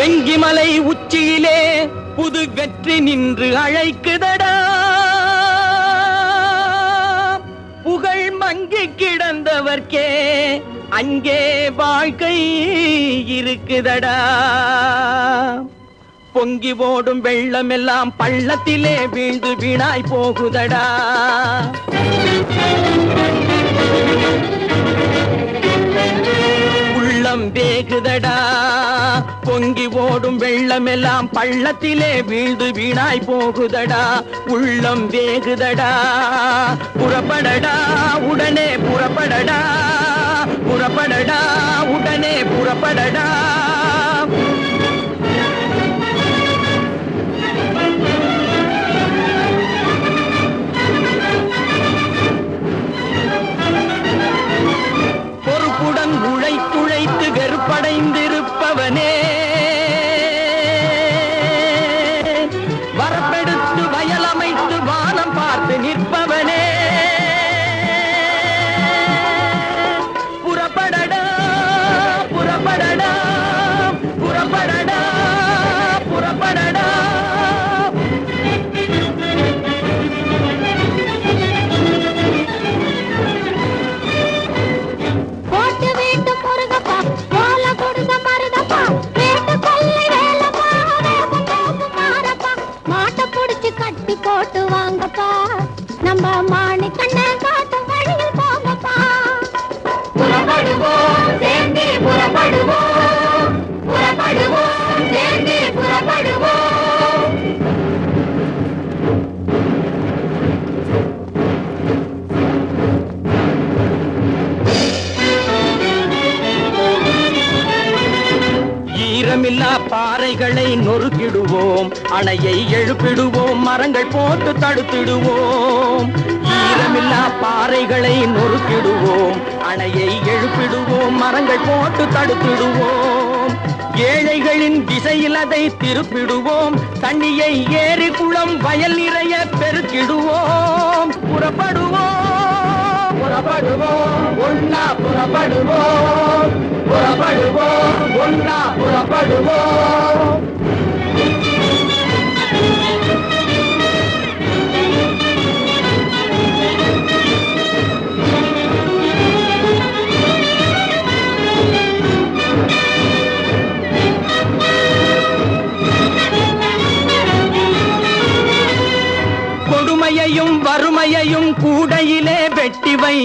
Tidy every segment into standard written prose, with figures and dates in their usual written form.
வெங்கிமலை உச்சியிலே புது வெற்றி நின்று அழைக்குதடா, புகழ் மங்கி கிடந்தவர்க்கே அங்கே வாழ்க்கை இருக்குதடா. பொங்கி ஓடும் வெள்ளமெல்லாம் பள்ளத்திலே வீழ்ந்து வீணாய் போகுதடா. உள்ளம் வேகுதடா, பொங்கி ஓடும் வெள்ளமெல்லாம் பள்ளத்திலே வீழ்ந்து வீணாய் போகுதடா. உள்ளம் வேகுதடா, புறப்படடா உடனே புறப்படடா, புறப்படடா உடனே புறப்படடா. பொறுப்புடன் உழைத்துழைத்து வெறுப்படைந்திருப்பவனே, வரப்பெடுத்து வயலமைத்து வானம் பார்த்து நிற்பவனே, புறப்படடா புறப்படடா புறப்படடா புறப்படடா. போட்டு வாங்கப்பா, நம்ம மாணி கண்ண காட்டு வழியில் போங்கப்பா. புறப்படுவோம் சேர்ந்து புறப்படுவோம், புறப்படுவோம் சேர்ந்து புறப்படுவோம். ஈரமில்லா பாறைகளை நொறுக்கிடுவோம், அணையை எழுப்பிடுவோம், மரங்கள் போட்டு தடுத்திடுவோம். ஈரமில்லா பாறைகளை நொறுக்கிடுவோம், அணையை எழுப்பிடுவோம், மரங்கள் போட்டு தடுத்திடுவோம். ஏழைகளின் திசையில் அதை திருப்பிடுவோம், தண்ணியை ஏரி குளம் வயல் நிறைய பெருக்கிடுவோம். புறப்படுவோம் புறப்படுவோம் ஒன்னா புறப்படுவோம், புறப்படுவோம் ஒன்னா புறப்படுவோம். கொடுமையையும் வறுமையையும் கூடையிலே வெட்டிவை,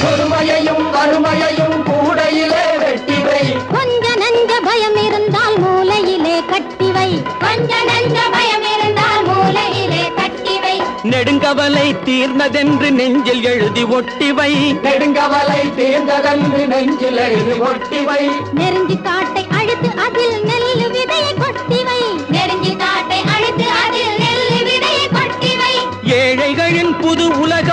கொடுமையையும் வறுமையையும் கூடையிலே வெட்டிவை. கொஞ்ச நஞ்ச பயம் இருந்தால் மூலையிலே கட்டிவை, கொஞ்ச நஞ்ச பயம் இருந்தால் மூலையிலே கட்டிவை. நெடுங்கவலை தீர்ந்ததென்று நெஞ்சில் எழுதி ஒட்டிவை, நெடுங்கவலை தீர்ந்ததென்று நெஞ்சில் எழுதி ஒட்டிவை. நெருங்கி காட்டை அழுத்து அதில் நெல்லு விதையை கொட்டிவை, நெருங்கி காட்டை அழுத்து அதில் நெல்லு விதையை கொட்டிவை. ஏழைகளின் புது உலக